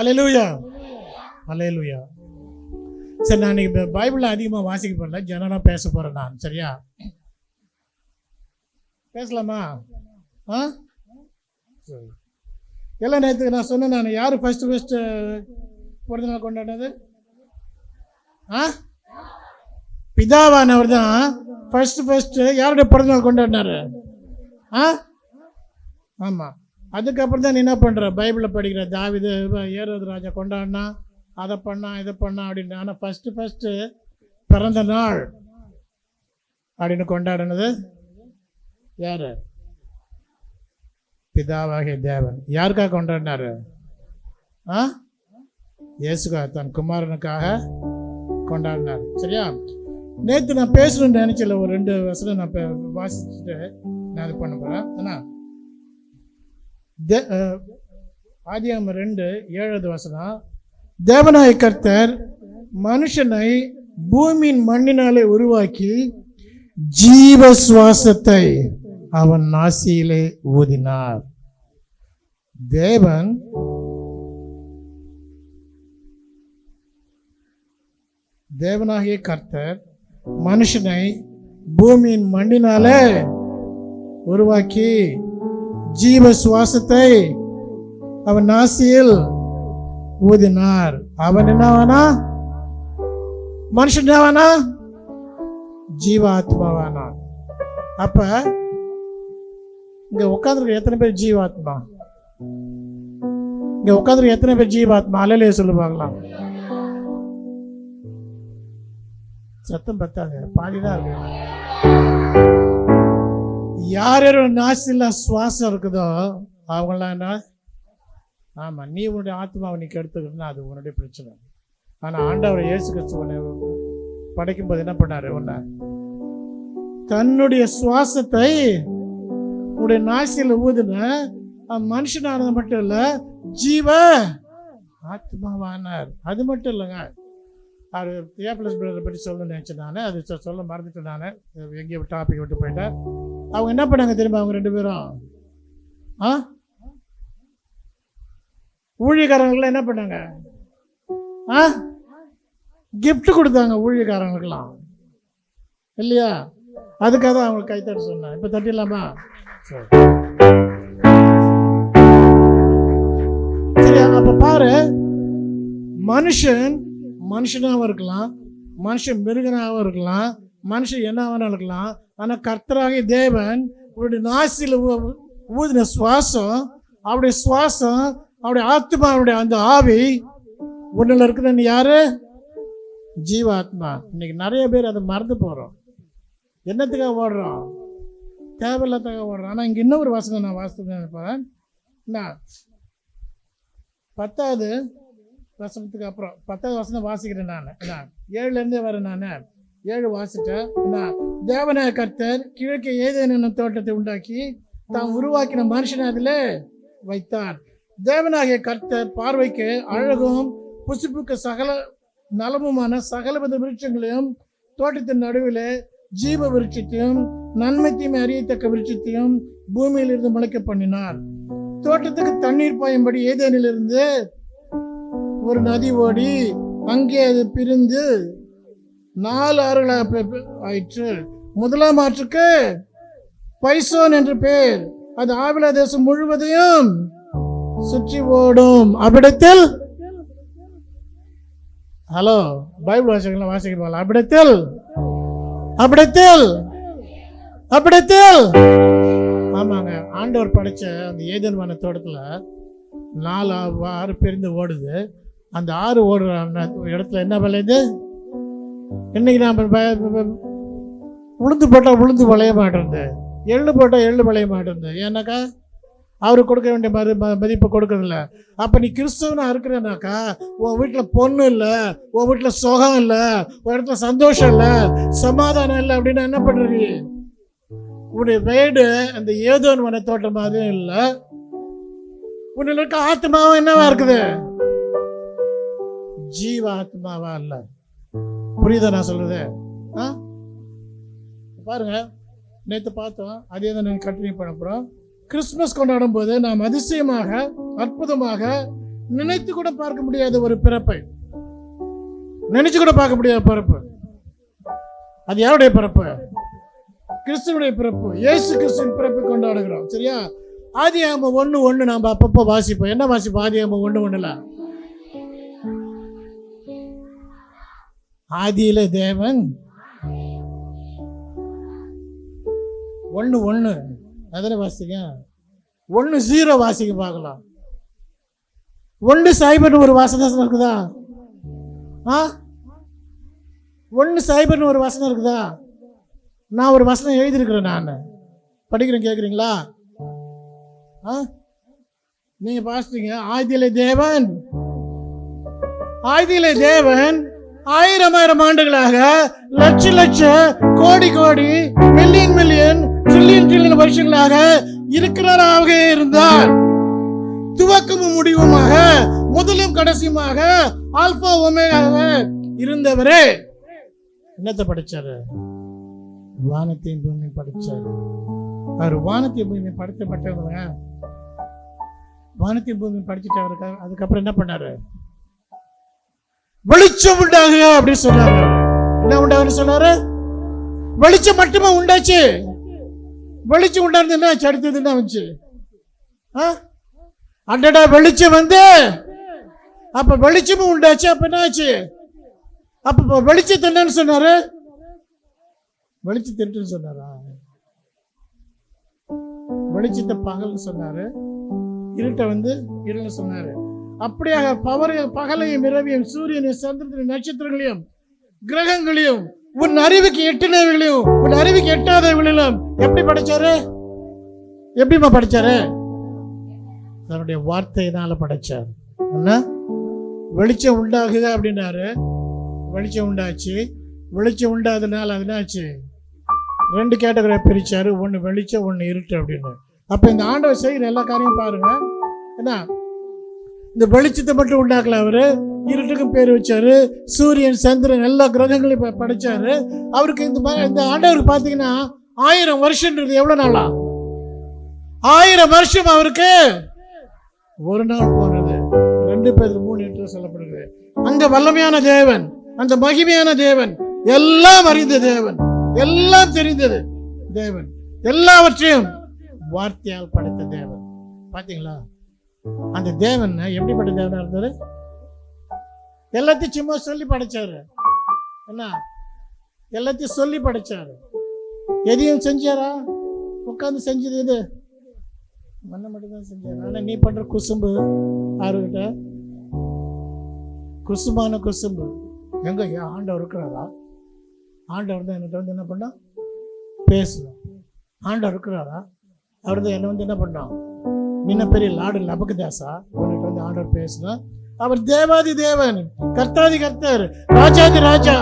ஹல்லேலூயா, ஹல்லேலூயா. சரி, நான் இன்னைக்கு பைபிளில் அதிகமாக வாசிக்க போகிறேன், ஜனரலாக பேச போகிறேன் நான். சரியா, பேசலாமா? சரி. எல்லாம் நேற்றுக்கு நான் சொன்னேன், நான் யார் ஃபஸ்ட்டு பிறந்தநாள் கொண்டாடினது? பிதாவானவர் தான் ஃபஸ்ட்டு யாருடைய பிறந்தநாள் கொண்டாடினாரு? ஆமாம். அதுக்கப்புறம் தான் நீ என்ன பண்ணுற, பைபிளில் படிக்கிற தாவீது ஏரோது ராஜா கொண்டாடினா, அதை பண்ணா இதை பண்ணா அப்படின்னு. ஆனால் ஃபஸ்ட்டு பிறந்த நாள் அப்படின்னு கொண்டாடினது யார்? பிதாவாகிய தேவன். யாருக்காக கொண்டாடினாரு? இயேசுக்காக, தன் குமாரனுக்காக கொண்டாடினார். சரியா, நேற்று நான் பேசணும்னு நினைச்சல, ஒரு 2 வசனம் நான் வாசிச்சுட்டு நான் அது பண்ண போகிறேன். ஏன்னா ஆதியாகமம் 2:7 வசனம், தேவனாய கர்த்தர் மனுஷனை பூமியின் மண்ணினாலே உருவாக்கி ஜீவ சுவாசத்தை அவன் நாசியிலே ஊதினார். தேவனாகிய கர்த்தர் மனுஷனை பூமியின் மண்ணினாலே உருவாக்கி ஜீவ சுவாசத்தை அவன் நாசியில் ஊதினார். அவன் என்னவானா? மனுஷன் என்னவானா? ஜீவாத்மாவானா. அப்ப இங்க உட்காந்துருக்க எத்தனை பேர் ஜீவாத்மா? இங்க உட்காந்துருக்க எத்தனை பேர் ஜீவாத்மா? அல்லேலூயா சொல்லு பார்க்கலாம். சத்தம் பத்தாது, பாதிதான் இருக்கு. யார் யாரோட நாசில சுவாசம் இருக்குதோ அவங்களாம் என்ன? ஆமா, நீ உன்னுடைய ஆத்மாவை நீ கெடுத்துக்கிட்டா அது உன்னுடைய பிரச்சனை. ஆனா ஆண்டவர் இயேசு கிறிஸ்து படைக்கும் போது என்ன பண்ணாரு? உன்னை தன்னுடைய சுவாசத்தை உன்னுடைய நாசில ஊதுன மனுஷனானது மட்டும் இல்ல, ஜீவ ஆத்மாவானார். அது மட்டும் இல்லைங்க, அது தியோபிலஸ் பிரதரை பற்றி சொல்லணும்னு நினைச்சேன் நான். அது சொல்ல மறந்துட்டு நான் எங்கேயோ டாபிக் விட்டு போயிட்டேன். அவங்க என்ன பண்ணாங்க தெரியுமா? அவங்க 2 பேரும் ஊழியக்காரங்களுக்கெல்லாம் என்ன பண்ணாங்க? கிஃப்ட் கொடுத்தாங்க ஊழியக்காரங்களுக்கெல்லாம், இல்லையா? அதுக்காக தான் அவங்களுக்கு கைத்தட்ட சொன்னேன். இப்போ தட்டிடலாமா? சரியா? அப்ப பாரு, மனுஷனாகவும் இருக்கலாம், மனுஷன் மிருகனாகவும் இருக்கலாம், மனுஷன் என்னவான இருக்கலாம். ஆனால் கர்த்தராகிய தேவன் அவருடைய நாசியில் ஊதின சுவாசம், அவருடைய சுவாசம், அவருடைய ஆத்மாவுடைய அந்த ஆவி உன்னில் இருக்குதுன்னு யாரு? ஜீவாத்மா. இன்னைக்கு நிறைய பேர் அதை மறந்து போகிறோம். என்னத்துக்காக ஓடுறோம்? தேவையில்லாததாக ஓடுறோம். ஆனால் இங்கே இன்னொரு வசனம் நான் வாசித்து நினைப்பேன். நான் 10வது வசனத்துக்கு அப்புறம் 10வது வசனம் வாசிக்கிறேன் நான். 7லேருந்தே வரேன். நான் 7 வாசிட்டேன். தேவனாய கர்த்தர் கிழக்கே ஏதேனும் தோட்டத்தை உண்டாக்கி தாம் உருவாக்கின மனுஷனை அதில் வைத்தார். தேவனாகிய கர்த்தர் பார்வைக்கு அழகும் புசிப்புக்கு சகல நலமுமான சகலவித விருட்சங்களையும் தோட்டத்தின் நடுவில் ஜீவ விருட்சத்தையும் நன்மைத்தையும் அறியத்தக்க விருட்சத்தையும் பூமியிலிருந்து முளைக்க பண்ணினார். தோட்டத்துக்கு தண்ணீர் பாயும்படி ஏதேனிலிருந்து ஒரு நதி ஓடி அங்கே அது பிரிந்து 4 ஆறுகளாக ஆயிற்று. முதலாம் ஆற்றுக்கு பைசோன் என்று பேர். அது ஆவிலா தேசம் முழுவதையும் சுற்றி ஓடும். அவ்விடத்தில், ஹலோ பைபிள் வாசிக்கலாம், வாசிக்கலாம். அவ்விடத்தில் ஆமாங்க, ஆண்டவர் படைச்ச அந்த ஏதேன் வன தோட்டத்துல 4 ஆறு பிரிந்து ஓடுது. அந்த 6 ஓடுற இடத்துல என்ன விளையுது? இன்னைக்கு நாம் உளுந்து போட்டால் உளுந்து விளைய மாட்டேங்குது, எள்ளு போட்டால் எள்ளு விளைய மாட்டேங்குது. ஏன்னாக்கா அவருக்கு கொடுக்க வேண்டிய மதிப்பை கொடுக்கறதில்ல. அப்போ நீ கிறிஸ்தவனா இருக்கிறனாக்கா உன் வீட்டில் பொண்ணு இல்லை, உன் வீட்டில் சுகம் இல்லை, உன் இடத்துல சந்தோஷம் இல்லை, சமாதானம் இல்லை அப்படின்னா என்ன பண்ணுறீ? உன்னுடைய வீடு அந்த ஏதோன் வன தோட்டம் மாதிரி இல்லை, உன்னில் இருக்க ஆத்மாவும் என்னவா இருக்குது? ஜீவ ஆத்மாவா இல்ல. புரியுதா நான் சொல்றது? பாருங்க, நேற்று பார்த்தோம், அதே தான் கண்டினியூ பண்ண போறோம். கிறிஸ்துமஸ் கொண்டாடும் போது நாம் அதிசயமாக அற்புதமாக நினைத்து கூட பார்க்க முடியாத ஒரு பிறப்பை, நினைச்சு கூட பார்க்க முடியாத பிறப்பு. அது யாருடைய பிறப்பு? கிறிஸ்துவனுடைய பிறப்பு. இயேசு கிறிஸ்துவின் பிறப்பை கொண்டாடுகிறோம். சரியா? ஆதியாகமம் 1:1 நாம அப்பப்போ வாசிப்போம். என்ன வாசிப்போம்? ஆதியாகமம் 1:1. ஆதியில தேவன் 1:1 அதனை வாசிங்க. 1:0 வாசிக்க பார்க்கலாம். 1:0 ஒரு வசனம் இருக்குதா? 1:0 ஒரு வசனம் இருக்குதா? நான் ஒரு வசனம் எழுதியிருக்கிறேன், நான் படிக்கிறேன், கேட்குறீங்களா? நீங்க பாசிட்டீங்க. ஆதியிலே தேவன் 1000 ஆண்டுகளாக, லட்ச கோடி மில்லியன் ட்ரில்லியன் வருஷங்களாக இருக்கிறாராக இருந்தார். துவக்கமும் முடிவுமாக, முதலும் கடைசியுமாக, ஆல்பா ஒமேகாவாக இருந்தவரே என்னத்தை படைச்சாரு? வானத்தையும் பூமியும் படைச்சாரு. அவர் வானத்தையும் பூமியை படைத்தப்பட்டவங்க. வானத்தையும் பூமியும் படிச்சுட்டு அதுக்கப்புறம் என்ன பண்ணாரு? வெளிச்சம் உண்டாக அப்படின்னு சொன்னாரு. என்ன உண்டாகுன்னு சொன்னாரு? வெளிச்சம் மட்டுமே உண்டாச்சு. வெளிச்சம் உண்டானது என்ன ஆச்சு? அடுத்தது என்ன வந்துச்சு? அடடா, வெளிச்சம் வந்து அப்ப வெளிச்சமும் உண்டாச்சு. அப்ப என்ன ஆச்சு? அப்ப வெளிச்சத்தை என்னன்னு சொன்னாரு? வெளிச்சத்தை இருட்டுன்னு சொன்னாரா? வெளிச்சத்தை பகல்னு சொன்னாரு, இருட்டை வந்து இருள்னு சொன்னாரு. அப்படியாக பகலையும் இரவையும் சூரியனையும் சந்திரனையும் நட்சத்திரங்களையும் கிரகங்களையும் உன் அறிவுக்கு எட்டுனவைகளையும் உன் அறிவுக்கு எட்டாதவைகளிலும் எப்படி படைச்சாரு? எப்படிமா படைச்சாரு? தன்னுடைய வார்த்தையினால படைச்சார். என்ன? வெளிச்சம் உண்டாகுது அப்படின்னாரு. வெளிச்சம் உண்டாச்சு. வெளிச்சம் உண்டாதனால அதனாச்சு 2 கேட்டகரியா பிரிச்சாரு. ஒன்னு வெளிச்சம், ஒன்னு இருட்டு அப்படின்னு. அப்ப இந்த ஆண்டவர் செய்கிற எல்லா காரியம் பாருங்க. என்ன? இந்த வெளிச்சத்தை மட்டும் உண்டாக்கல, அவரு இருட்டுக்கும் பேர் வச்சாரு. சூரியன் சந்திரன் எல்லா கிரகங்களையும் படைச்சாரு. அவருக்கு இந்த ஆண்டவருக்கு பாத்தீங்கன்னா 1000 வருஷம்ன்றது எவ்வளவு நாளா? 1000 வருஷம் அவருக்கு ஒரு நாள் போனது. 2 பேதுரு 3:8 சொல்லப்படுகிறது. அந்த வல்லமையான தேவன், அந்த மகிமையான தேவன், எல்லாம் அறிந்த தேவன், எல்லாம் தெரிந்தது தேவன், எல்லாவற்றையும் வார்த்தையால் படைத்த தேவன். பாத்தீங்களா? அந்த தேவன் எப்படிப்பட்ட தேவனா இருந்தாரு? எல்லாத்தையும் சும்மா சொல்லி படைச்சாரு. என்ன? எல்லாத்தையும் சொல்லி படைச்சாரு. எதையும் செஞ்சாரா? உட்காந்து செஞ்சது எது? மண்ணை மட்டும்தான் செஞ்சாரு. ஆனா நீ பண்ற குசும்பு ஆறுகிட்ட, குசும்பான குசும்பு. எங்க ஆண்டவர் இருக்கிறாரா? ஆண்டவர் தான் என்கிட்ட வந்து என்ன பண்ணா? பேசணும். ஆண்டவர் இருக்கிறாரா? அவர் தான் என்ன வந்து என்ன பண்ணோம்? முன்ன பெரிய லாடு லபகதாசா உன்கிட்ட வந்து ஆண்டவர் பேசணும். அவர் தேவாதி தேவன், கர்த்தாதி கர்த்தர், ராஜாதி ராஜா,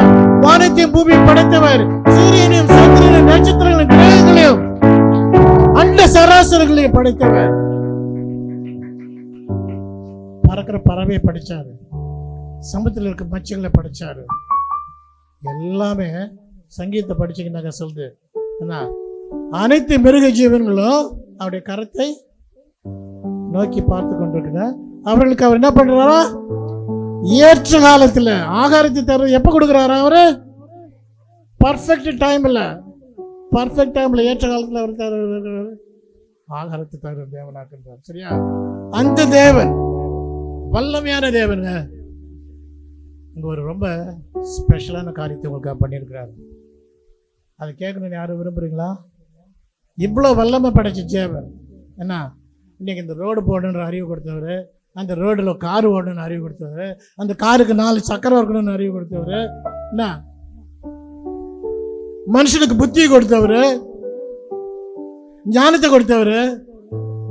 வானத்தையும் பூமியை படைத்தவர், சூரியனையும் சந்திரனையும் நட்சத்திரங்களையும் கிரகங்களையும் அண்ட சராசரங்களையும் படைத்தவர். பறக்கிற பறவையை படைச்சாரு, சமுத்திரத்தில் இருக்க மச்சங்களை படைச்சாரு. எல்லாமே சங்கீதத்தை படிச்சுக்கினாங்க சொல்லுது. என்ன? அனைத்து மிருக ஜீவன்களும் அவருடைய கரத்தை நோக்கி பார்த்து கொண்டிருக்குங்க. அவர்களுக்கு அவர் என்ன பண்றாரா? ஏற்ற காலத்துல ஆகாரத்தை தர. எப்ப கொடுக்குறாரா? அவரு பர்ஃபெக்ட் டைம்ல, பர்ஃபெக்ட் டைம்ல ஏற்ற காலத்துல அவர் தர ஆகாரத்தை தர தேவனாக்குறார். சரியா? அந்த தேவன் வல்லமையான தேவனுங்க. இங்க ஒரு ரொம்ப ஸ்பெஷலான காரியத்தை உங்களுக்கு பண்ணியிருக்கிறாரு. அதை கேட்கணும்னு யாரும் விரும்புறீங்களா? இவ்வளோ வல்லமை படைச்ச தேவன் என்ன? இன்னைக்கு இந்த ரோடு போடணுன்ற அறிவு கொடுத்தவர், அந்த ரோடில் கார் ஓடணும்னு அறிவு கொடுத்தவர், அந்த காருக்கு 4 சக்கரம் இருக்கணும்னு அறிவு கொடுத்தவர், என்ன மனுஷனுக்கு புத்தி கொடுத்தவர், ஞானத்தை கொடுத்தவர்,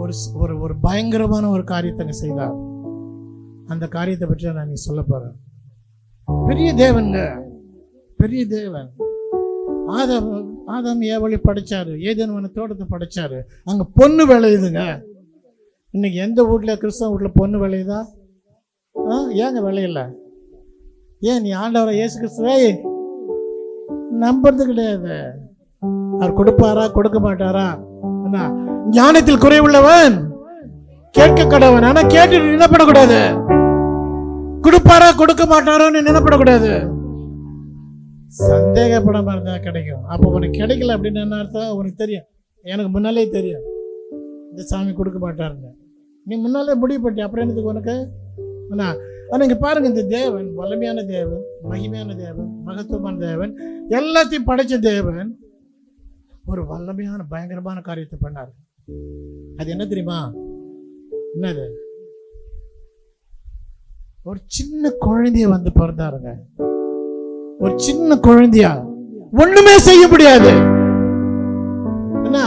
ஒரு ஒரு பயங்கரமான ஒரு காரியத்தை செய்தார். அந்த காரியத்தை பற்றி நான் நீ சொல்ல போறேன். பெரிய தேவன்ங்க, பெரிய தேவன். ஆதாம் ஏவலி படைச்சாரு, ஏதேன் தோட்டத்தை படைச்சாரு. அங்க பொண்ணு விளையுதுங்க. இன்னைக்கு எந்த வீட்ல, கிறிஸ்தவ வீட்டுல பொண்ணு விளையுதா? ஏங்க விளையல? ஏன் நீ ஆண்டவரை இயேசு கிறிஸ்துவை நம்புறது கிடையாது. அவர் கொடுப்பாரா கொடுக்க மாட்டாரா? ஞானத்தில் குறைவுள்ளவன் கேட்க கடவன். ஆனா கேட்டு என்ன பண்ணக்கூடாது? கொடுப்பாரா கொடுக்க மாட்டாரோன்னு நினைப்படக்கூடாது. சந்தேகப்படாம இருந்தா கிடைக்கும். அப்போ உனக்கு கிடைக்கல அப்படின்னு என்ன அர்த்தம்? உனக்கு தெரியும், எனக்கு முன்னாலே தெரியும் இந்த சாமி கொடுக்க மாட்டாருங்க. நீ முன்னாலே முடிவு பண்ணி அப்புறம் என்னதுக்கு உனக்கு? ஆனால் இங்கே பாருங்க, இந்த தேவன் வல்லமையான தேவன், மகிமையான தேவன், மகத்துவமான தேவன், எல்லாத்தையும் படைச்ச தேவன் ஒரு வல்லமையான பயங்கரமான காரியத்தை பண்ணார். அது என்ன தெரியுமா? என்னது? ஒரு சின்ன குழந்தைய வந்து பிறந்தாருங்க. ஒரு சின்ன குழந்தையா, ஒண்ணுமே செய்ய முடியாது. என்ன,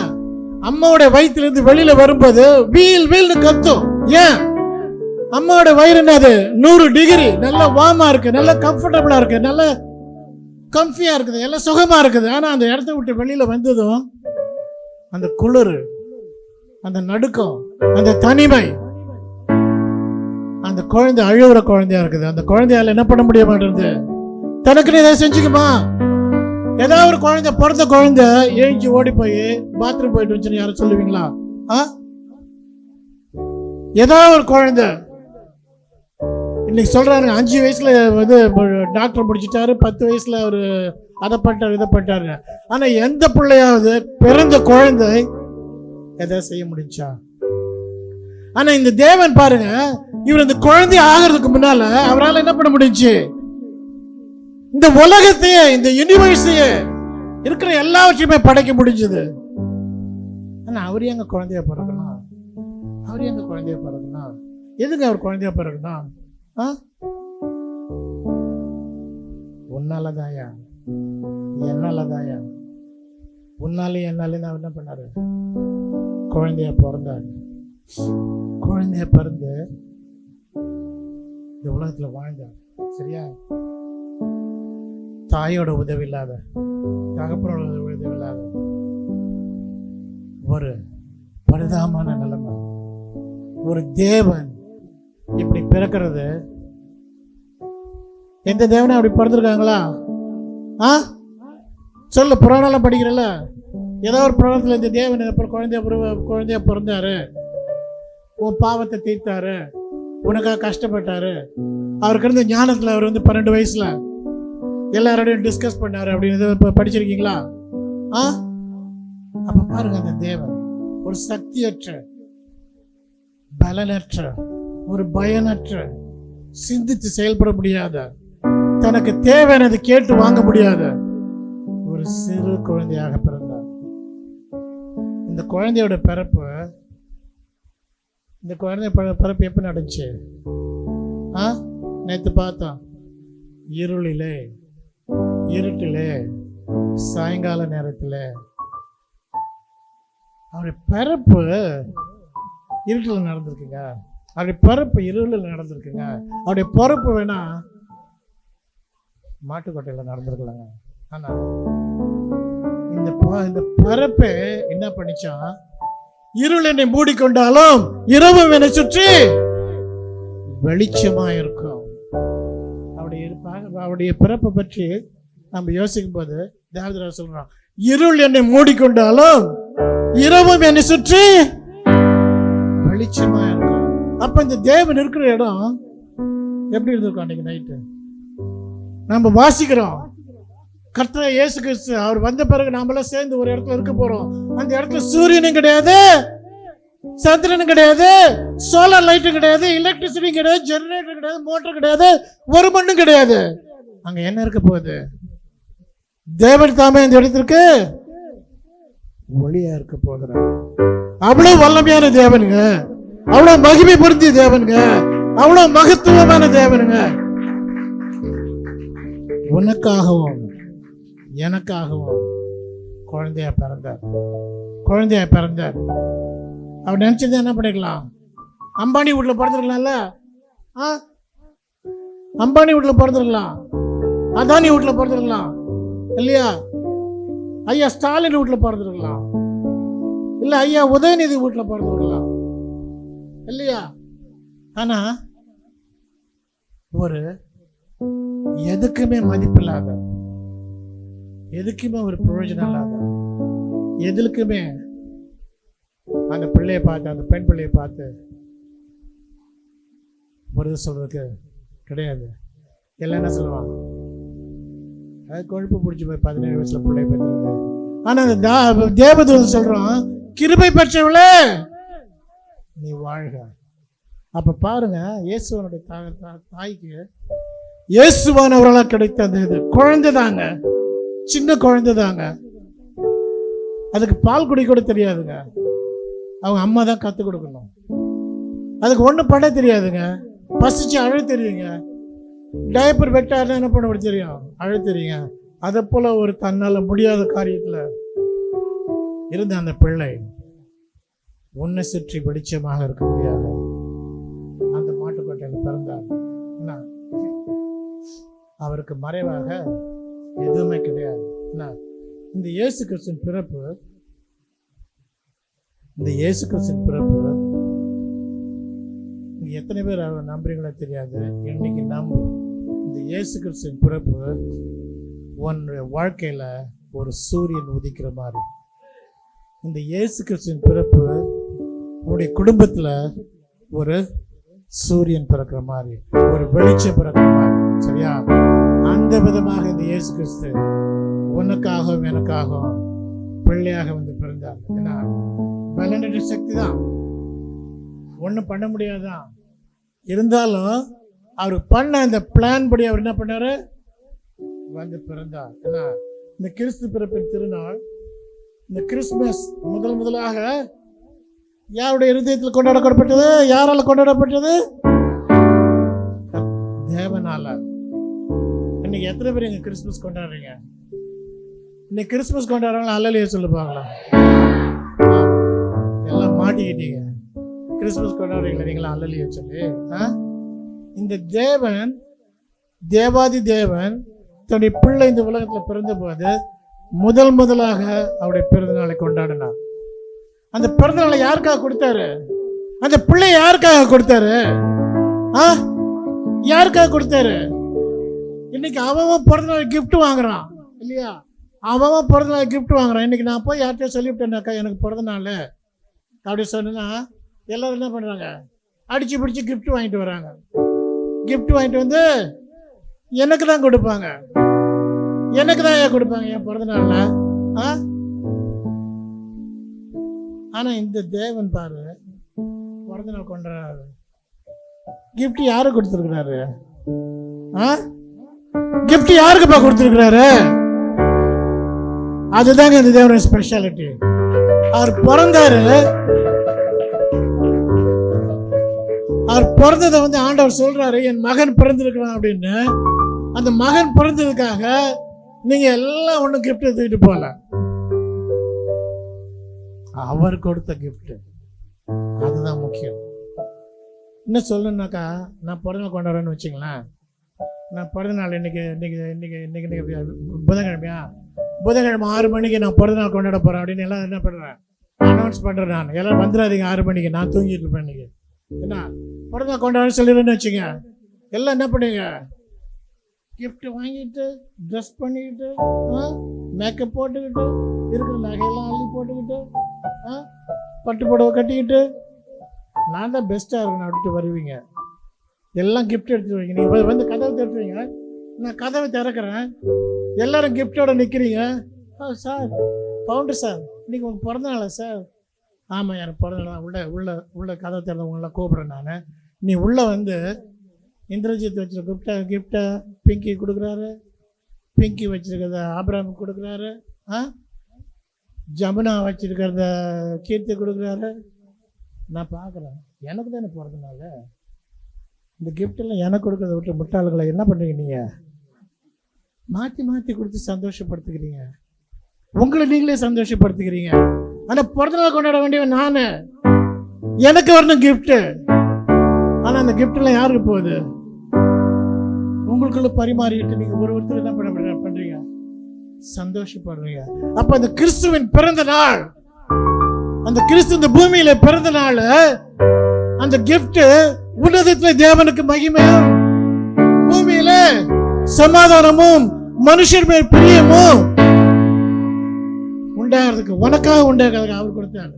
அம்மாவோட வயிற்றிலிருந்து வெளியில வரும்போது வீல் வீல்னு கத்தும். ஏன்? அம்மாவோட வயிறு என்னது? 100 டிகிரி, நல்ல வார்மா இருக்கு, நல்ல கம்ஃபர்டபுளா இருக்கு, நல்ல கம்ஃபியா இருக்குது, எல்லாம் சுகமா இருக்குது. ஆனா அந்த இடத்த விட்டு வெளியில வந்ததும் அந்த குளிர், அந்த நடுக்கம், அந்த தனிமை, அந்த குழந்தை அழுகுற குழந்தையா இருக்குது. அந்த குழந்தையால என்ன பண்ண முடிய மாட்டேங்குது, தனக்குன்னு ஏதாவது செஞ்சுக்குமா? ஏதாவது ஒரு குழந்தை, பிறந்த குழந்தை எழுச்சி ஓடி போய் பாத்ரூம் போயிட்டு வந்துச்சுன்னு யாரும் சொல்லுவீங்களா? ஏதாவது ஒரு குழந்தை இன்னைக்கு சொல்றாரு 5 வயசுல வந்து டாக்டர் முடிச்சுட்டாரு, 10 வயசுல ஒரு அதப்பட்டார் இதப்பட்டாரு. ஆனா எந்த பிள்ளையாவது பிறந்த குழந்தை எதாவது செய்ய முடிஞ்சா? ஆனா இந்த தேவன் பாருங்க, இவர் இந்த குழந்தை ஆகிறதுக்கு முன்னால அவரால் என்ன பண்ண முடிஞ்சு? இந்த உலகத்தையே, இந்த யூனிவர்ஸையே, இருக்கிற எல்லாவற்றையுமே படைக்க முடிஞ்சது. ஆனா அவர் எங்க குழந்தைய பிறக்கணும்? அவர் எங்க குழந்தைய பிறக்கணும்? எதுக்கு அவர் குழந்தைய பிறக்கணும்? உன்னாலதாயா, என்னாலதாயா, உன்னாலே என்னாலே அவர் என்ன பண்ணாரு? குழந்தைய பிறந்தாரு. குழந்தைய பிறந்து இந்த உலகத்துல வாழ்ந்தார். சரியா? தாயோட உதவி இல்லாத, தகப்பனோட உதவி இல்லாத ஒரு பரிதாபமான நிலைமை. ஒரு தேவன் இப்படி பிறக்கிறது, எந்த தேவனை அப்படி பிறந்திருக்காங்களா? சொல்லு, புராணம் படிக்கிறல்ல, ஏதோ ஒரு புராணத்துல இந்த தேவன் குழந்தைய பிறந்தாரு, உன் பாவத்தை தீர்த்தாரு, உனக்காக கஷ்டப்பட்டாரு, அவருக்கு இருந்த ஞானத்துல அவர் வந்து 12 வயசுல எல்லாரோடையும் டிஸ்கஸ் பண்ணாரு அப்படின்னு படிச்சிருக்கீங்களா? அப்ப பாருங்க, அந்த தேவன் ஒரு சக்தியற்ற, பலனற்ற, ஒரு பயனற்ற, சிந்தித்து செயல்பட முடியாத, தனக்கு தேவையானது கேட்டு வாங்க முடியாத ஒரு சிறு குழந்தையாக பிறந்தார். இந்த குழந்தையோட பிறப்பு, இந்த குழந்தை பிறப்பு எப்ப நடந்துச்சு? நேத்து பார்த்தோம். இருளிலே, இருட்டிலே, சாயங்கால நேரத்துல. அவருடைய பிறப்பு இருட்டில் நடந்திருக்குங்க. அவருடைய பிறப்பு இருளில் நடந்திருக்குங்க. அவருடைய பிறப்பு வேணா மாட்டுக்கொட்டையில நடந்திருக்கலாங்க. ஆனா இந்த பிறப்பே என்ன பண்ணிச்சா? இருள் என்னை மூடிக்கொண்டாலும் இரவு என்னை சுற்றி வெளிச்சமா இருக்கும். அவருடைய பிறப்பை பற்றி நம்ம யோசிக்கும் போது தேவதராஜ் சொல்றான், இருள் என்னை மூடிக்கொண்டாலும் இரவும் என்னை சுற்றி வெளிச்சமா இருக்கும். அப்ப இந்த தேவன் இருக்கிற இடம் எப்படி இருந்திருக்கும்? அன்னைக்கு நைட்டு நம்ம வாசிக்கிறோம், கர்த்தர் இயேசு கிறிஸ்து அவர் வந்த பிறகு நாமெல்லாம் சேர்ந்து ஒரு இடத்துல இருக்க போறோம். அந்த இடத்துல சூரியனும் கிடையாது, சந்திரனும் கிடையாது, சோலார் லைட்டும் கிடையாது, எலக்ட்ரிசிட்டி கிடையாது, ஜெனரேட்டர் கிடையாது, மோட்டர் கிடையாது, ஒரு மண்ணும் கிடையாது. அங்க என்ன இருக்க போகுது? தேவன் தாமே இந்த இடத்திற்கு ஒளியா இருக்க போகிறார். அவ்வளவு வல்லமையான தேவனுங்க, அவ்வளவு மகிமை பொருந்திய தேவனுங்க, அவ்வளவு மகத்துவமான தேவனுங்க. உனக்காகவும் எனக்காகவும் குழந்தையா பிறந்தார். குழந்தையா பிறந்தார். அவர் நினைச்சது என்ன பண்ணிக்கலாம்? அம்பானி வீட்டுல பிறந்திருக்கலாம்ல, அம்பானி வீட்டுல பிறந்திருக்கலாம், அதானி வீட்டுல பிறந்திருக்கலாம் இல்லையா? ஐயா ஸ்டாலின் வீட்டுல பிறந்திருக்கலாம், இல்ல ஐயா உதயநிதி வீட்டுல பிறந்திருக்கலாம் இல்லையா? ஆனா ஒரு எதுக்குமே மதிப்பில்லாத, எதுக்குமே ஒரு பிரயோஜனம் இல்லாத, எதுக்குமே அந்த பிள்ளையை பார்த்து, அந்த பெண் பிள்ளையை பார்த்து ஒரு சொல்றதுக்கு கிடையாது. எல்லாம் என்ன சொல்லுவாங்க, அது கொழுப்பு பிடிச்சி போய் 17 வயசுல பிள்ளை பெற்றது. ஆனா அந்த தேவதூதன் சொல்றான், கிருபை பெற்றவளே நீ வாழ்க. அப்ப பாருங்க, இயேசுவனுடைய தாய்க்கு இயேசுவானவர்களால் கிடைத்த அந்த குழந்தை தாங்க, சின்ன குழந்தை தாங்க. அதுக்கு பால் குடி கூட தெரியாதுங்க, அவங்க அம்மா தான் கற்றுக் கொடுக்கணும். அதுக்கு ஒன்றும் பண்ண தெரியாதுங்க, பசிச்சு அழ தெரியுங்க. டைப்பர் வெட்டாருன்னா என்ன பண்ண தெரியும், அழ தெரியுங்க. அதை போல ஒரு தன்னால் முடியாத காரியத்தில் இருந்த அந்த பிள்ளை உன்னை சுற்றி வெளிச்சமாக இருக்க முடியாது. அந்த மாட்டுக்கொட்டையில் பிறந்தார். என்ன, அவருக்கு மறைவாக எதுவுமே கிடையாது. என்ன, இந்த இயேசு கிறிஸ்துவின் பிறப்பு, இந்த இயேசு கிறிஸ்துவின் பிறப்பு நீங்க எத்தனை பேர் அவர் நம்புறீங்களோ தெரியாது. இன்னைக்கு இந்த இயேசு கிறிஸ்துவின் பிறப்பு உன்னுடைய வாழ்க்கையில ஒரு சூரியன் உதிக்கிற மாதிரி. இந்த இயேசு கிறிஸ்துவின் பிறப்பு உன்னுடைய குடும்பத்துல ஒரு சூரியன் பிறக்கிற மாதிரி, ஒரு வெளிச்சம் பிறக்கிற மாதிரி. சரியா? அந்த விதமாக இந்த இயேசு கிறிஸ்து உனக்காகவும் எனக்காகவும் பிள்ளையாக வந்து பிறந்தார். ஏன்னா பலனற்ற சக்தி தான், ஒன்றும் பண்ண முடியாதான். இருந்தாலும் அவர் பண்ண அந்த பிளான் படி அவர் என்ன பண்ணாரு, வந்து பிறந்தார். ஏன்னா இந்த கிறிஸ்து பிறப்பின் திருநாள், இந்த கிறிஸ்துமஸ் முதலாக யாருடைய இருதயத்தில் கொண்டாடப்பட்டது, யாரால கொண்டாடப்பட்டது? தேவனால. இன்னைக்கு எத்தனை பேர் இங்க கிறிஸ்துமஸ் கொண்டாடுறீங்க? இன்னைக்கு கிறிஸ்துமஸ் கொண்டாடுறவங்க அல்லலையே சொல்லுப்பாங்களா? எல்லாம் மாட்டிக்கிட்டீங்க. கிறிஸ்துமஸ் கொண்டாடுறீங்களா நீங்களா அல்லலையே சொல்லி? இந்த தேவன், தேவாதி தேவன் தன்னுடைய பிள்ளை இந்த உலகத்தில் பிறந்த போது முதலாக அவருடைய பிறந்த நாளை கொண்டாடினார். அந்த பிறந்த நாளை யாருக்காக கொடுத்தாரு? அந்த பிள்ளை யாருக்காக கொடுத்தாரு? யாருக்காக கொடுத்தாரு? இன்னைக்கு அவன் பிறந்த நாள் கிஃப்ட் வாங்குறான் இல்லையா? அவன் பிறந்த நாள் கிஃப்ட் வாங்குறான். இன்னைக்கு நான் போய் யார்கிட்டயும் சொல்லிவிட்டேன்னாக்கா எனக்கு பிறந்த நாள் அப்படி சொன்னா எல்லாரும் என்ன பண்றாங்க, அடிச்சு பிடிச்சி கிஃப்ட் வாங்கிட்டு வராங்க. கிஃப்ட் வாங்கிட்டு வந்து எனக்கு தான் கொடுப்பாங்க, எனக்கு தான் ஏன் கொடுப்பாங்க என் பிறந்த நாள்ல? ஆனா இந்த தேவன் பாரு, பிறந்த நாள் கொண்டாடுறாரு. கிஃப்ட் யாரு கொடுத்துருக்கிறாரு? கிஃப்ட் யாருக்குப்பா கொடுத்துருக்கிறாரு? அதுதாங்க இந்த தேவனுடைய ஸ்பெஷாலிட்டி. அவர் பிறந்தாரு, அவர் பிறந்ததை வந்து ஆண்டவர் சொல்றாரு, என் மகன் பிறந்திருக்கிறான் அப்படின்னு. அந்த மகன் பிறந்ததுக்காக நீங்க எல்லாம் ஒன்றும் கிஃப்ட் எடுத்துக்கிட்டு போகல, அவர் கொடுத்த கிஃப்ட் அதுதான் முக்கியம். என்ன சொல்லணும்னாக்கா, நான் பிறந்தநாள் கொண்டாடுறேன்னு வச்சுங்களேன். நான் பிறந்தநாள் இன்னைக்கு புதன்கிழமையா, புதன்கிழமை 6 மணிக்கு நான் பிறந்தநாள் கொண்டாட போறேன் அப்படின்னு எல்லாம் என்ன பண்றேன், அனௌன்ஸ் பண்றேன். நான் எல்லாரும் வந்துடாதீங்க 6 மணிக்கு, நான் தூங்கிட்டு இருப்பேன். இன்னைக்கு என்ன பிறந்தநாள் கொண்டாடுன்னு சொல்லிடுன்னு வச்சுங்க, எல்லாம் என்ன பண்ணுவீங்க, கிஃப்ட் வாங்கிட்டு, ட்ரெஸ் பண்ணிக்கிட்டு, மேக்கப் போட்டுக்கிட்டு, இருக்கிற நகையெல்லாம் அள்ளி போட்டுக்கிட்டு, பட்டு புடவை கட்டிக்கிட்டு, நான் தான் பெஸ்ட்டாக இருக்கணும் அப்படின்ட்டு வருவீங்க. எல்லாம் கிஃப்ட் எடுத்துட்டு வரீங்க. நீங்கள் வந்து கதவை திறத்துவீங்க, நான் கதவை திறக்கிறேன், எல்லாரும் கிஃப்டோட நிற்கிறீங்க. சார், ஃபவுண்டர் சார், இன்னைக்கு உங்களுக்கு பிறந்த நாளா சார்? ஆமாம், எனக்கு பிறந்த நாள். உள்ள கதவை திறந்தவங்களாம் கூப்பிட்றேன் நான். நீ உள்ளே வந்து இந்திரஜித் வச்சிருக்க கிஃப்டை பிங்கி கொடுக்குறாரு, பிங்கி வச்சிருக்கிறத ஆபிராம் கொடுக்குறாரு, ஜமுனா வச்சிருக்கிறத கீர்த்தி கொடுக்குறாரு. நான் பார்க்குறேன், எனக்கு தானே பிறந்தனால இந்த கிஃப்டெல்லாம் எனக்கு கொடுக்கறத விட்டு முட்டாளுகளை என்ன பண்ணுறீங்க நீங்கள்? மாற்றி மாற்றி கொடுத்து சந்தோஷப்படுத்துக்கிறீங்க, உங்களை நீங்களே சந்தோஷப்படுத்துக்கிறீங்க. ஆனால் பிறந்தநாள் கொண்டாட வேண்டியவன் நான், எனக்கு வரணும் கிஃப்ட்டு. ஆனால் அந்த கிஃப்டெல்லாம் யாருக்கு போகுது? உங்களுக்குள்ள பரிமாறிட்டு நீங்கள் ஒருத்தர் என்ன பண்ணுறீங்க, சந்தோஷப்படுறீங்க. அப்ப அந்த கிறிஸ்துவின் பிறந்த நாள், அந்த கிறிஸ்து இந்த பூமியில பிறந்த நாள், அந்த கிஃப்ட் உன்னதத்துல தேவனுக்கு மகிமையும், பூமியில சமாதானமும், மனுஷர் மேல் பிரியமும் உண்டாகிறதுக்கு, உனக்காக உண்டாகிறதுக்கு அவர் கொடுத்தாங்க.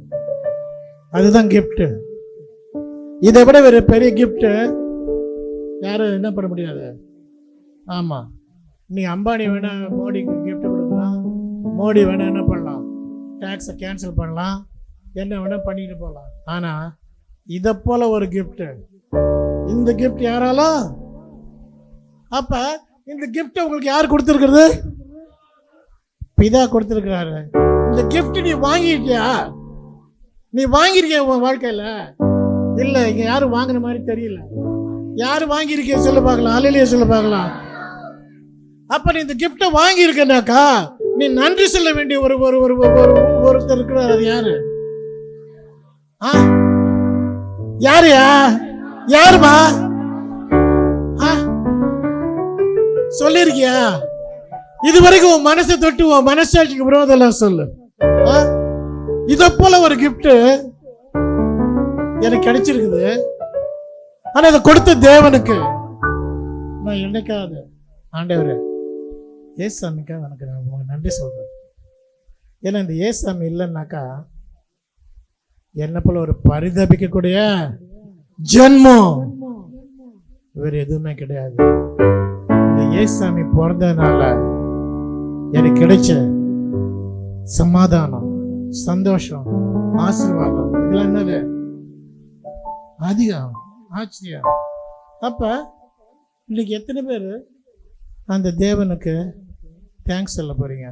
அதுதான் கிஃப்ட். இதை விட வேற பெரிய கிஃப்ட் யாரும் என்ன பண்ண முடியாது. ஆமாம், நீ அம்பானி வேணா மோடிக்கு கிஃப்ட் கொடுக்கலாம், மோடி வேணா என்ன பண்ணலாம், டேக்ஸை கேன்சல் பண்ணலாம், என்ன வேணா பண்ணிட்டு போகலாம். ஆனால் இதை போல ஒரு கிஃப்ட், இந்த கிஃப்ட் யாராலும். அப்ப இந்த கிஃப்ட் உங்களுக்கு யார் கொடுத்துருக்கிறது? பிதா கொடுத்துருக்கிறாரு. இந்த கிஃப்ட் நீ வாங்கிட்டியா? நீ வாங்கியிருக்கிய உன் வாழ்க்கையில? இல்ல, இங்க யாரும் வாங்கின மாதிரி தெரியல. யாரு வாங்கியிருக்கிய சொல்ல பார்க்கலாம், அல்லேலூயா சொல்ல பார்க்கலாம். அப்ப நீ இந்த கிஃப்ட வாங்கியிருக்கனாக்கா நீ நன்றி சொல்ல வேண்டிய ஒரு ஒரு ஒரு ஒருத்தர் இருக்கிறார். அது யாரு? யாருயா? யாருமா? சொல்லிருக்கியா? இதுவரைக்கும் உன் மனசை தொட்டு உன் மனசாட்சிக்கு விரோதம் சொல்லு. இத போல ஒரு கிஃப்ட் எனக்கு கிடைச்சிருக்குது. ஆனா இதை கொடுத்த தேவனுக்கு நான் என்னைக்காவது ஆண்டவரே ஏசாமிக்காக எனக்கு நான் நன்றி சொல்றேன். ஏன்னா இந்த ஏசாமி இல்லைன்னாக்கா என்ன போல ஒரு பரிதபிக்கக்கூடிய ஜென்மம் வேற எதுவுமே கிடையாது. இந்த ஏசாமி பிறந்ததுனால எனக்கு கிடைச்ச சமாதானம், சந்தோஷம், ஆசீர்வாதம் இதெல்லாம் என்னது அதிகம், ஆச்சரியம். அப்ப இன்னைக்கு எத்தனை பேர் அந்த தேவனுக்கு தேங்க்ஸ் சொல்ல போறீங்க?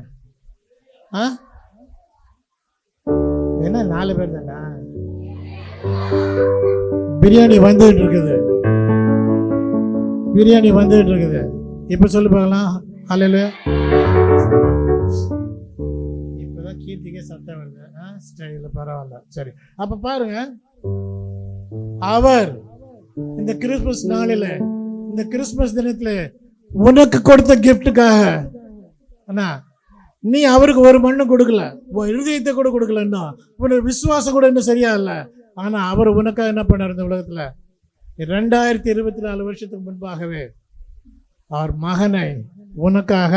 என்ன 4 பேர் தானா? பிரியாணி வந்துட்டு இருக்குது, பிரியாணி வந்துட்டு இருக்குது. இப்ப சொல்லு பார்க்கலாம். அல்லேலூயா. இப்பதான் கீர்த்திக்கே சத்தம் வருது. ஸ்டைல பரவாயில்ல. சரி, அப்ப பாருங்க, அவர் இந்த கிறிஸ்துமஸ் நாளில, இந்த கிறிஸ்துமஸ் தினத்துல உனக்கு கொடுத்த கிஃப்டுக்காக நீ அவருக்கு ஒரு மண்ணு கொடுக்கல, இருதயத்தை கூட கொடுக்கல, இன்னும் உனக்கு விசுவாசம் கூட இன்னும் சரியா இல்லை. ஆனா அவர் உனக்காக என்ன பண்ணார்? இந்த உலகத்துல 2024 வருஷத்துக்கு முன்பாகவே அவர் மகனை உனக்காக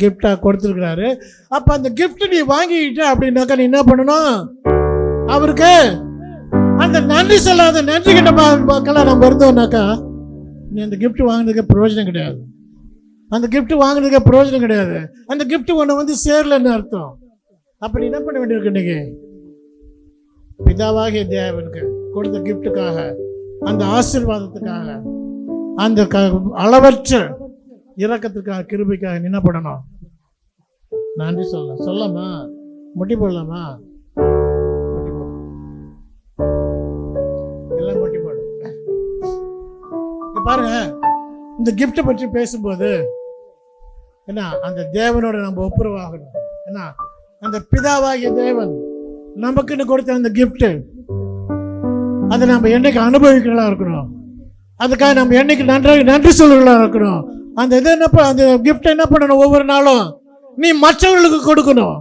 கிஃப்டா கொடுத்துருக்கிறாரு. அப்ப அந்த கிஃப்ட் நீ வாங்கிட்ட அப்படின்னாக்கா நீ என்ன பண்ணணும்? அவருக்கு அந்த நன்றி சொல்லாத நன்றி கிட்ட மக்களா நம்ம இருந்தோம்னாக்கா நீ அந்த கிஃப்ட் வாங்கினதுக்கு பிரயோஜனம் கிடையாது. அந்த கிஃப்ட் வாங்கினதுக்கு பிரயோஜனம் கிடையாது. அந்த கிஃப்ட் உன்னை வந்து சேரலன்னு அர்த்தம். அப்ப நீ என்ன பண்ண வேண்டியிருக்கு? இன்னைக்கு பிதாவாகிய தேவனுக்கு கொடுத்த கிஃப்டுக்காக, அந்த ஆசீர்வாதத்துக்காக, அந்த அளவற்ற இரக்கத்துக்காக, கிருபைக்காக நீ என்ன பண்ணணும்? நன்றி சொல்லலாம். சொல்லாமா? முட்டி போடலாமா? எல்லாம் முட்டி போடு. பாருங்க, இந்த கிஃப்டை பற்றி பேசும்போது என்ன, அந்த தேவனோட நம்ம ஒப்புரவாகணும். என்ன, அந்த பிதாவாகிய தேவன் நமக்குன்னு கொடுத்த அந்த கிஃப்ட், அதை நம்ம என்னைக்கு அனுபவிக்கிறதா இருக்கணும். அதுக்காக நம்ம என்னைக்கு நன்றி சொல்லுறதா இருக்கணும். அந்த இதை என்ன, அந்த கிஃப்ட் என்ன பண்ணணும்? ஒவ்வொரு நாளும் நீ மற்றவர்களுக்கு கொடுக்கணும்.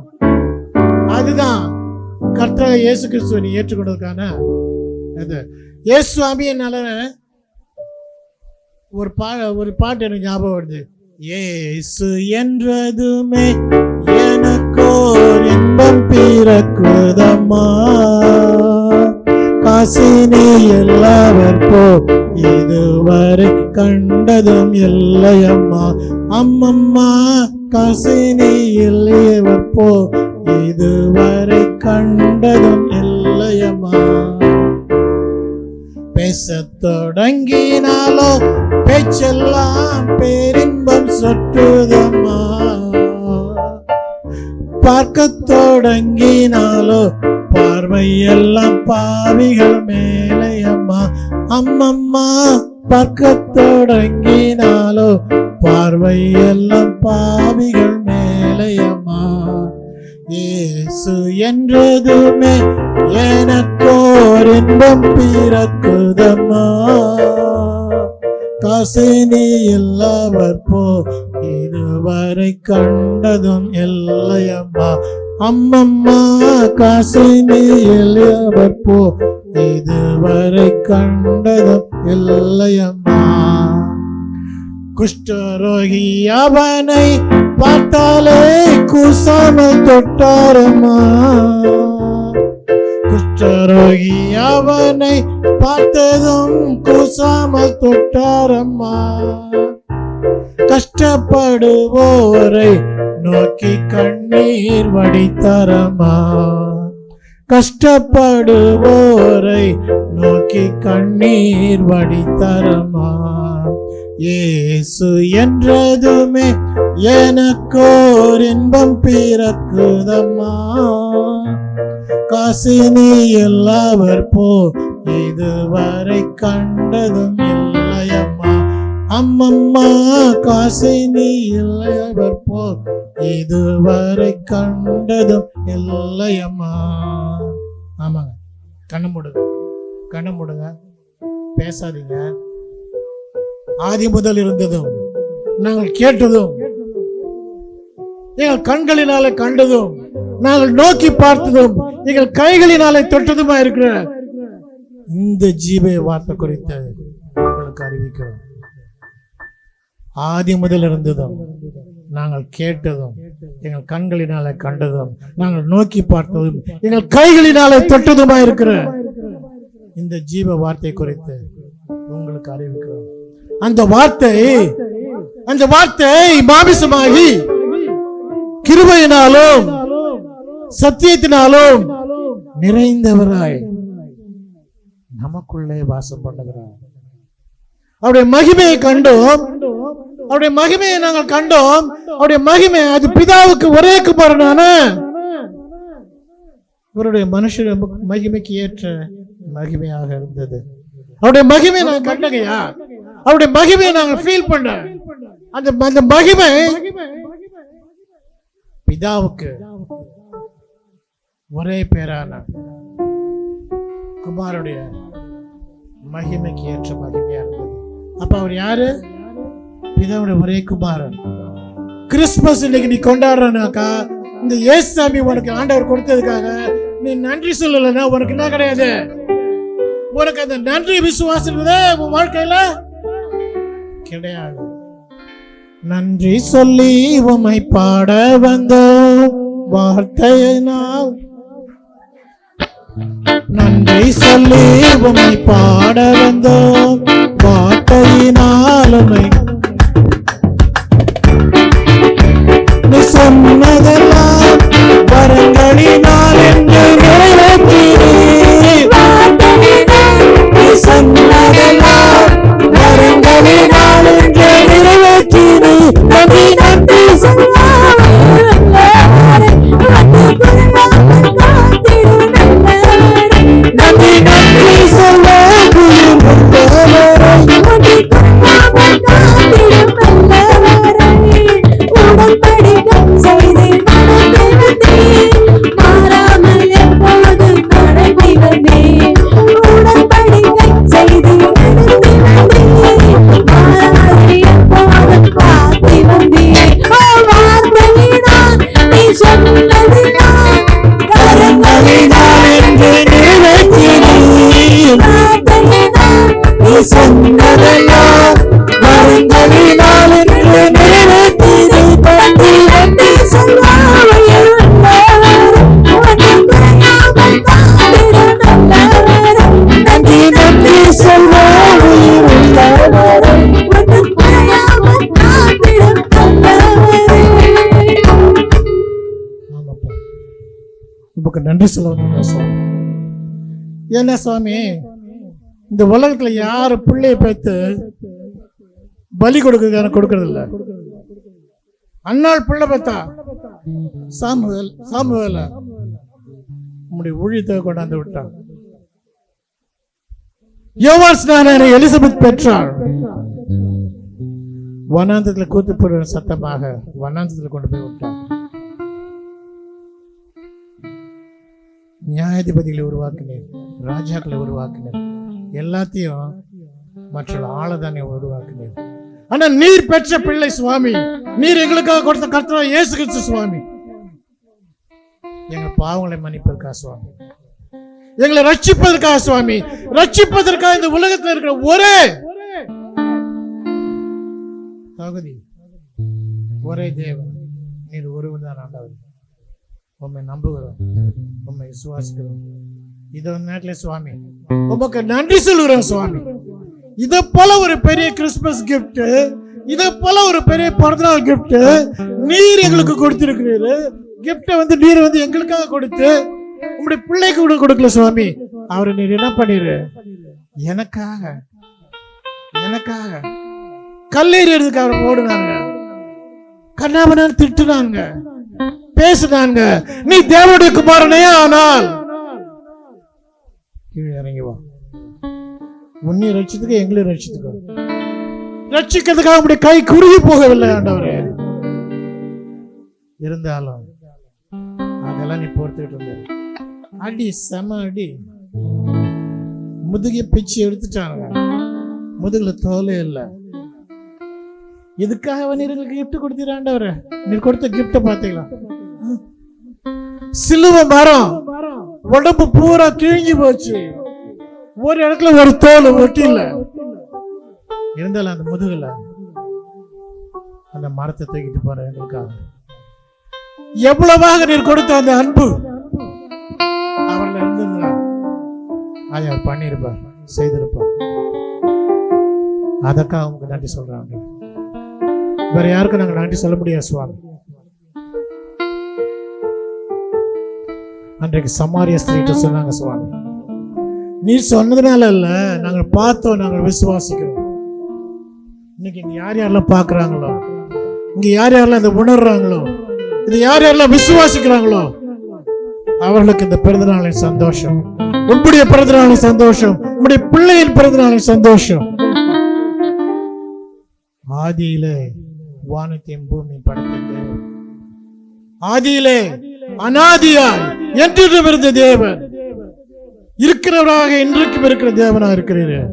அதுதான் கர்த்தராகிய இயேசு கிறிஸ்துவை நீ ஏற்றுக்கொண்டதுக்கான இது. இயேசு சுவாமி என்னால ஒரு பாட்டு எனக்கு ஞாபகம் வருது. இயேசு என்றதுமே எனக்கோர் இன்பம் பிறக்குதம்மா, காசினி எல்லாவர் போ இதுவரை கண்டதும் இல்லையம்மா, அம்மம்மா காசினி இல்லையவர் போ இதுவரை கண்டதும் இல்லையம்மா. பேசத் தொடங்கினாலோ பேச்செல்லாம் பேரின்பம் சொட்டுதம்மா, பார்க்கத் தொடங்கினாலோ பார்வையெல்லாம் பாவிகள் மேலையம்மா, அம்மம்மா பார்க்கத் தொடங்கினாலோ பார்வையெல்லாம் பாவிகள் மேலையம்மா. இயேசு என்றதுமே எனக்கோர் இன்பம் பிறக்குதம்மா, காசினி எல்லாவர் போ இதுவரை கண்டதும் இல்லையம்மா, அம்மம்மா காசினி எல்லாவர் போ இதுவரை கண்டதும் இல்லையம்மா. குஷ்டரோகி அவனை பார்த்தாலே கூசாமல் தொட்டாரம்மா, குஷ்டரோகி அவனை பார்த்ததும் கூசாமல் தொட்டாரம்மா. கஷ்டப்படுவோரை நோக்கி கண்ணீர் வடித்தாரம்மா. கஷ்டப்படுவோரை நோக்கி கண்ணீர் வடித்தாரம்மா. இயேசு என்றதுமே எனக்கோர் இன்பம் பிறக்குதம்மா. காசினியில் அவர் போ இதுவரை கண்டதும் இல்லையம்மா. அம்மம்மா காசினியில் அவர் போ இதுவரை கண்டதும் இல்லையம்மா. ஆமாங்க, கண்ணு மூடுங்க, கண்ணு மூடுங்க, பேசாதீங்க. ஆதி முதல் இருந்ததும் நாங்கள் கேட்டதும் எங்கள் கண்களினாலே கண்டதும் நாங்கள் நோக்கி பார்த்ததும் எங்கள் கைகளினாலே தொட்டதுமா இருக்கிற இந்த ஜீவ வார்த்தை குறித்து உங்களுக்கு அறிவிக்கிறோம். ஆதி முதல் இருந்ததும் நாங்கள் கேட்டதும் எங்கள் கண்களினாலே கண்டதும் நாங்கள் நோக்கி பார்த்ததும் எங்கள் கைகளினாலே தொட்டதுமா இருக்கிற இந்த ஜீவ வார்த்தை குறித்து உங்களுக்கு அறிவிக்கிறோம். அந்த வார்த்தை மாமிசமாகி கிருபையினாலும் சத்தியத்தினாலும் நிறைந்தவராய் நமக்குள்ளே வாசம் பண்ணுகிறார். அவருடைய மகிமையை கண்டோம், அவருடைய மகிமையை நாங்கள் கண்டோம். அவருடைய மகிமை அது பிதாவுக்கு ஒரே குமாரனான அவருடைய மனுஷ மகிமைக்கு ஏற்ற மகிமையாக இருந்தது. அவருடைய மகிமையை நாங்கள் கண்டகையா, அவருடைய மகிமையை நாங்கள் ஃபீல் பண்ண அந்த மகிமை பிதாவுக்கு ஒரே பேரான குமாருடைய மகிமைக்கு ஏற்ற மகிமையா இருந்தது. அப்ப அவர் யாரு? பிதாவுடைய ஒரே குமாரன். கிறிஸ்துமஸ் இன்னைக்கு நீ கொண்டாடுறனாக்கா இந்த இயேசுசாமி உனக்கு ஆண்டவர் கொடுத்ததுக்காக நீ நன்றி சொல்லலைன்னா உனக்கு என்ன கிடையாது. உனக்கு அந்த நன்றி விசுவாசம் உன் வாழ்க்கையில கிடையாது. நன்றி சொல்லி உம்மை பாட வந்தோம் வார்த்தையினால். நன்றி சொல்லி உம்மை பாட வந்தோம் வார்த்தையினால். உம்மை நீ சொன்னதெல்லாம் வரங்களினால் என்று நிறைவேற்றினீர். நீ சொன்னதெல்லாம் வரங்களினால் என்று நிறைவேற்றினீர். நன்றி நன்றி நன்றி நன்றி சொல்ல நன்றி சொல்ல. என்ன சுவாமி, இந்த உலகத்துல யாரு பிள்ளைய பெற்று பலி கொடுக்கறது இல்ல. அன்னாள் பிள்ளை பெத்தா சாமுவேல உம்முடைய ஊழியத்தை கொண்டாந்து விட்டான். யோவான் ஸ்நானனை எலிசபெத் பெற்றாள். வனாந்தத்தில் கூத்து போடுற சத்தமாக வனாந்தத்தில் கொண்டு போய் விட்டான். நியாயாதிபதிகளை உருவாக்கினேன், ராஜாக்களை உருவாக்கினேன், எல்லாத்தையும் மற்ற ஆளதானே உருவாக்கினேன். ஆனா நீர் பெற்ற பிள்ளை சுவாமி, நீர் எங்களுக்காக கொடுத்த கர்த்தர் இயேசு கிறிஸ்து சுவாமி, எங்கள் பாவங்களை மன்னிப்பதற்காக சுவாமி, எங்களை ரட்சிப்பதற்காக சுவாமி, ரட்சிப்பதற்காக இந்த உலகத்தில் இருக்கிற ஒரே தகுதி ஒரே தேவன் நீர் ஒருவர் தான் ஆண்டவர். உம்மை நம்புகிறோம், உம்மை விசுவாசிக்கிறோம். இத நேரத்துல சுவாமி உமக்கு நன்றி சொல்லுகிறோம் சுவாமி. இத போல ஒரு பெரிய கிறிஸ்துமஸ் கிஃப்ட், இத போல ஒரு பெரிய பிறந்தநாள் கிஃப்ட் நீர் எங்களுக்கு கொடுத்திருக்கிறீரு. கிஃப்ட நீர் எங்களுக்காக கொடுத்து உங்களுடைய பிள்ளைக்கு கூட கொடுக்கல சுவாமி. அவரை நீர் என்ன பண்ணிரு, எனக்காக கல்லெறியறதுக்கு அவர் ஓடுனாங்க, கண்ணாமண்ணான்னு திட்டுனாங்க, பேசுனாங்க. நீ தேவனுடைய குமாரனே ஆனால் கீழே இறங்கி வா, உன்னை ரட்சித்துக்க எங்களையும் ரட்சித்துக்க. ரட்சிக்கிறதுக்காக உங்களுடைய கை குறுகி போகவில்லை ஆண்டவரே. இருந்தாலும் அதெல்லாம் நீ பொறுத்துக்கிட்டு இருந்த. அடி செம அடி, முதுகை பிச்சு எடுத்துட்டாங்க, முதுகுல தோலே இல்லை. இதுக்காக நீர் எங்களுக்கு கிஃப்ட் கொடுத்தீராண்டவரே. நீர் கொடுத்த கிஃப்ட பாத்தீங்களா? சிலுவை மரம் உடம்பு பூரா கிழிஞ்சு போச்சு, ஒரு இடத்துல ஒரு தோல் ஒட்டி இல்ல. இருந்தாலும் அந்த முதுகுல அந்த மரத்தை தூக்கிட்டு போற எங்களுக்காக எவ்வளவாக நீர் கொடுத்த அந்த அன்பு அவர்ல இருந்ததுன்னா அதை அவர் பண்ணிருப்பார், செய்திருப்பார். அதற்காக அவங்க நன்றி சொல்றாங்க. வேற யாருக்கும் நாங்க நன்றி சொல்ல முடியாது சுவாமி. அன்றைக்கு சமாரிய ஸ்திரீட்ட சொன்னாங்க சுவாமி, நீ சொன்னதுனால இல்ல, நாங்கள் பார்த்தோம், நாங்கள் விசுவாசிக்கிறோம். இன்னைக்கு இங்க யார் யாரெல்லாம் பாக்குறாங்களோ, இங்க யார் யாரெல்லாம் இதை உணர்றாங்களோ, இது யார் யாரெல்லாம் விசுவாசிக்கிறாங்களோ அவர்களுக்கு இந்த பிறந்தநாளின் சந்தோஷம், உன்னுடைய பிறந்தநாளின் சந்தோஷம், உன்னுடைய பிள்ளையின் பிறந்தநாளின் சந்தோஷம். ஆதியிலே வானத்தையும் பூமி படைத்தது, ஆதியிலே அனாதியாய் என்றும் இருந்த தேவன், இருக்கிறவராக இன்றைக்கும் இருக்கிற தேவனா இருக்கிறீர்கள்.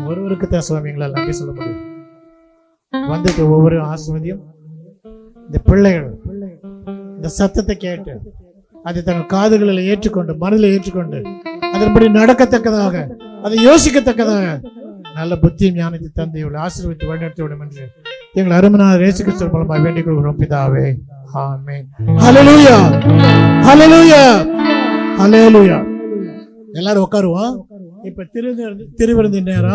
ஒருவருக்கு தான் சுவாமிங்களால் நன்றி சொல்ல முடியும். வந்துட்டு ஒவ்வொரு ஆசிர்வதியும் இந்த பிள்ளைகள் இந்த சத்தத்தை கேட்டு அதை தங்கள் காதுகளில் ஏற்றுக்கொண்டு மனதில் ஏற்றுக்கொண்டு அதன்படி நடக்கத்தக்கதாக, அதை யோசிக்கத்தக்கதாக நல்ல புத்தியும் ஞானத்தை தந்து இவளை ஆசீர்வதித்து வழிநடத்தி விடும் என்று எங்கள் அருமையானவர் இயேசு கிறிஸ்து மூலமாக வேண்டிக் கொள்கிறோம் பிதாவே. ஆமென். ஹல்லேலூயா, ஹல்லேலூயா, ஹல்லேலூயா. எல்லாரும் உட்காருவோம். இப்ப திருவிருந்து நேரம்.